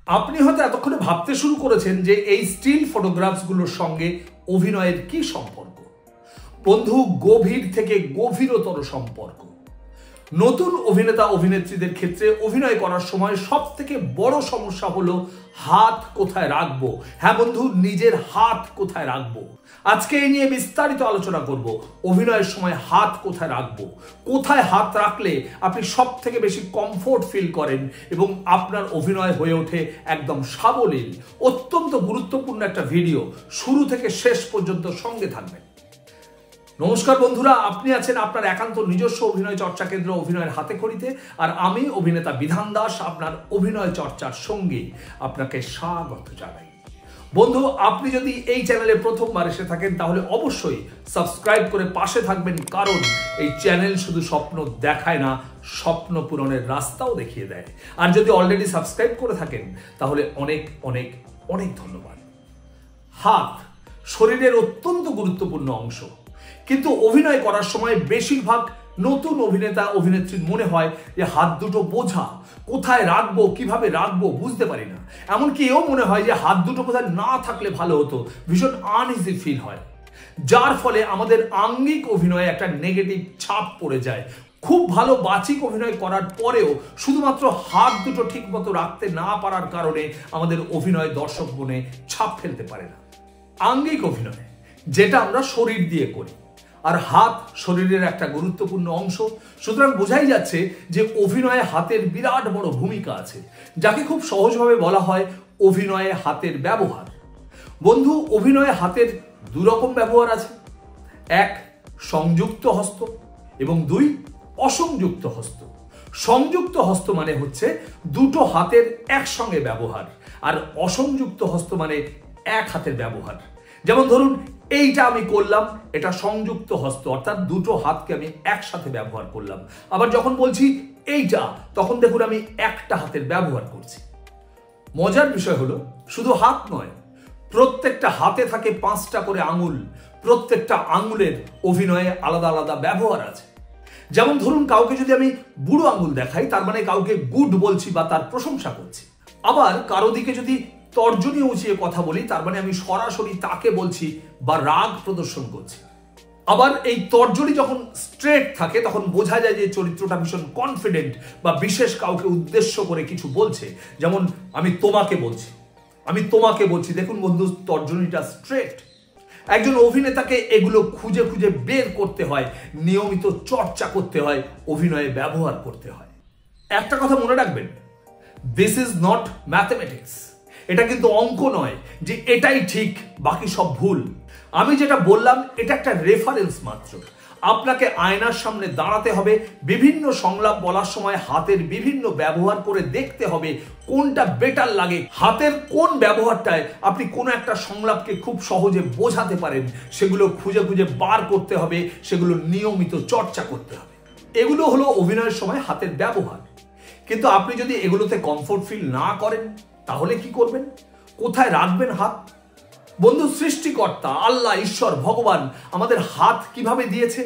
আপনি হয়তো এতক্ষণে ভাবতে শুরু করেছেন যে এই স্টিল ফটোগ্রাফসগুলোর সঙ্গে অভিনয়ের কি সম্পর্ক। বন্ধু, গভীর থেকে গভীরতর সম্পর্ক। নতুন অভিনেতা অভিনেত্রীদের ক্ষেত্রে অভিনয় করার সময় সব থেকে বড় সমস্যা হলো হাত কোথায় রাখবো। হ্যাঁ বন্ধু, নিজের হাত কোথায় রাখবো। আজকে এই নিয়ে বিস্তারিত আলোচনা করব। অভিনয়ের সময় হাত কোথায় রাখবো, কোথায় হাত রাখলে আপনি সব থেকে বেশি কমফোর্ট ফিল করেন এবং আপনার অভিনয় হয়ে ওঠে একদম সাবলীল। অত্যন্ত গুরুত্বপূর্ণ একটা ভিডিও, শুরু থেকে শেষ পর্যন্ত সঙ্গে থাকবেন। নমস্কার বন্ধুরা, আপনি আছেন আপনার একান্ত নিজস্ব অভিনয় চর্চা কেন্দ্র অভিনয়ের হাতেখড়িতে, আর আমি অভিনেতা বিধান দাস আপনার অভিনয় চর্চার সঙ্গে আপনাকে স্বাগত জানাই। বন্ধু, আপনি যদি এই চ্যানেলে প্রথমবার এসে থাকেন তাহলে অবশ্যই সাবস্ক্রাইব করে পাশে থাকবেন, কারণ এই চ্যানেল শুধু স্বপ্ন দেখায় না, স্বপ্ন পূরণের রাস্তাও দেখিয়ে দেয়। আর যদি অলরেডি সাবস্ক্রাইব করে থাকেন তাহলে অনেক অনেক অনেক ধন্যবাদ। হাত শরীরের অত্যন্ত গুরুত্বপূর্ণ অংশ, কিন্তু অভিনয় করার সময় বেশিরভাগ নতুন অভিনেতা অভিনেত্রীর মনে হয় যে হাত দুটো বোঝা, কোথায় রাখবো কিভাবে রাখবো বুঝতে পারি না। এমনকি এও মনে হয় যে হাত দুটো কোথায় না থাকলে ভালো হতো, ভীষণ আনইজি ফিল হয়, যার ফলে আমাদের আঙ্গিক অভিনয়ে একটা নেগেটিভ ছাপ পড়ে যায়। খুব ভালো বাচিক অভিনয় করার পরেও শুধুমাত্র হাত দুটো ঠিক মতো রাখতে না পারার কারণে আমাদের অভিনয় দর্শক মনে ছাপ ফেলতে পারে না। আঙ্গিক অভিনয় যেটা আমরা শরীর দিয়ে করি, আর হাত শরীরের একটা গুরুত্বপূর্ণ অংশ, সুতরাং বোঝাই যাচ্ছে যে অভিনয়ে হাতের বিরাট বড় ভূমিকা আছে, যাকে খুব সহজভাবে বলা হয় অভিনয়ে হাতের ব্যবহার। বন্ধু, অভিনয়ে হাতের দুরকম ব্যবহার আছে। এক, সংযুক্ত হস্ত, এবং দুই, অসংযুক্ত হস্ত। সংযুক্ত হস্ত মানে হচ্ছে দুটো হাতের একসঙ্গে ব্যবহার, আর অসংযুক্ত হস্ত মানে এক হাতের ব্যবহার। যেমন ধরুন, এইটা আমি করলাম, এটা সংযুক্ত হস্ত, অর্থাৎ দুটো হাতকে আমি একসাথে ব্যবহার করলাম। আবার যখন বলছি এইটা, তখন দেখুন আমি একটা হাতের ব্যবহার করছি। মজার বিষয় হলো শুধু হাত নয়, প্রত্যেকটা হাতে থাকে 5টা করে আঙুল। প্রত্যেকটা আঙুলের অভিনয়ে আলাদা আলাদা ব্যবহার আছে। যেমন ধরুন, কাউকে যদি আমি বুড়ো আঙুল দেখাই, তার মানে কাউকে গুড বলছি বা তার প্রশংসা করছি। আবার কারো দিকে যদি তর্জনী উঁচিয়ে কথা বলি, তার মানে আমি সরাসরি তাকে বলছি বা রাগ প্রদর্শন করছি। আবার এই তর্জনী যখন স্ট্রেট থাকে তখন বোঝা যায় যে চরিত্রটা ভীষণ কনফিডেন্ট বা বিশেষ কাউকে উদ্দেশ্য করে কিছু বলছে। যেমন আমি তোমাকে বলছি, আমি তোমাকে বলছি। দেখুন বন্ধু, তর্জনীটা স্ট্রেট। একজন অভিনেতাকে এগুলো খুঁজে খুঁজে বের করতে হয়, নিয়মিত চর্চা করতে হয়, অভিনয়ে ব্যবহার করতে হয়। একটা কথা মনে রাখবেন, দিস ইজ নট ম্যাথমেটিক্স। এটা কিন্তু অঙ্ক নয় যে এটাই ঠিক বাকি সব ভুল। আমি যেটা বললাম এটা একটা রেফারেন্স মাত্র। আপনাকে আয়নার সামনে দাঁড়াতে হবে, বিভিন্ন সংলাপ বলার সময় হাতের বিভিন্ন ব্যবহার করে দেখতে হবে কোনটা বেটার লাগে, হাতের কোন ব্যবহারটায় আপনি কোনো একটা সংলাপকে খুব সহজে বোঝাতে পারেন, সেগুলো খুঁজে খুঁজে বার করতে হবে, সেগুলো নিয়মিত চর্চা করতে হবে। এগুলো হলো অভিনয়ের সময় হাতের ব্যবহার। কিন্তু আপনি যদি এগুলোতে কমফোর্ট ফিল না করেন তাহলে কি করবেন? কোথায় রাখবেন হাত? বন্ধু, সৃষ্টিকর্তা আল্লাহ, ঈশ্বর, ভগবান আমাদের হাত কিভাবে দিয়েছে?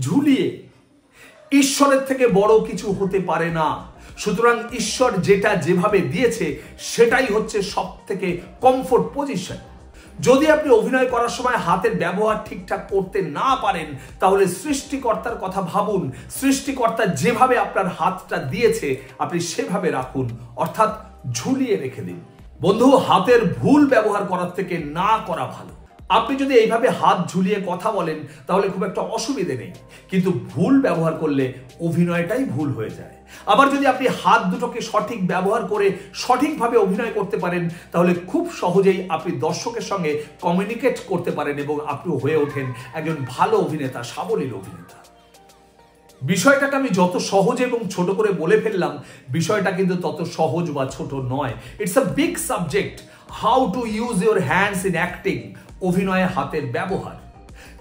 ঝুলিয়ে। ঈশ্বরের থেকে বড় কিছু হতে পারে না। সুতরাং ঈশ্বর যেটা যেভাবে দিয়েছে সেটাই হচ্ছে সব থেকে কমফোর্ট পজিশন। যদি আপনি অভিনয় করার সময় হাতের ব্যবহার ঠিকঠাক করতে না পারেন তাহলে সৃষ্টিকর্তার কথা ভাবুন। সৃষ্টিকর্তা যেভাবে আপনার হাতটা দিয়েছে আপনি সেভাবে রাখুন, অর্থাৎ ঝুলিয়ে রেখে দিন। বন্ধু, হাতের ভুল ব্যবহার করার থেকে না করা ভালো। আপনি যদি এইভাবে হাত ঝুলিয়ে কথা বলেন তাহলে খুব একটা অসুবিধে নেই, কিন্তু ভুল ব্যবহার করলে অভিনয়টাই ভুল হয়ে যায়। আবার যদি আপনি হাত দুটোকে সঠিক ব্যবহার করে সঠিকভাবে অভিনয় করতে পারেন তাহলে খুব সহজেই আপনি দর্শকের সঙ্গে কমিউনিকেট করতে পারেন এবং আপনি হয়ে ওঠেন একজন ভালো অভিনেতা, সাবলীল অভিনেতা। বিষয়টাকে আমি যত সহজ এবং ছোট করে বলে ফেললাম, বিষয়টা কিন্তু তত সহজ বা ছোট নয়। It's a big subject, how to use your hands in acting. অভিনয়ে হাতের ব্যবহার।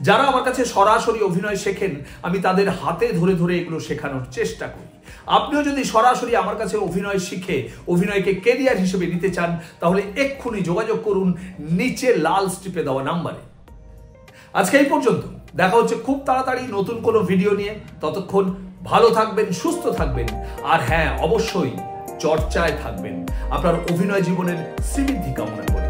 যারা আমার কাছে সরাসরি অভিনয় শেখেন, আমি তাদের হাতে ধরে ধরে এগুলো শেখানোর চেষ্টা করি। আপনিও যদি সরাসরি আমার কাছে অভিনয় শিখে অভিনয়কে ক্যারিয়ার হিসেবে নিতে চান তাহলে এক্ষুনি যোগাযোগ করুন নিচে লাল স্ট্রিপে দেওয়া নাম্বারে। আজকে এই পর্যন্ত, দেখা হচ্ছে খুব তাড়াতাড়ি নতুন কোনো ভিডিও নিয়ে। ততক্ষণ ভালো থাকবেন, সুস্থ থাকবেন, আর হ্যাঁ, অবশ্যই চর্চায় থাকবেন। আপনার অভিনয় জীবনের শ্রীবৃদ্ধি কামনা করি।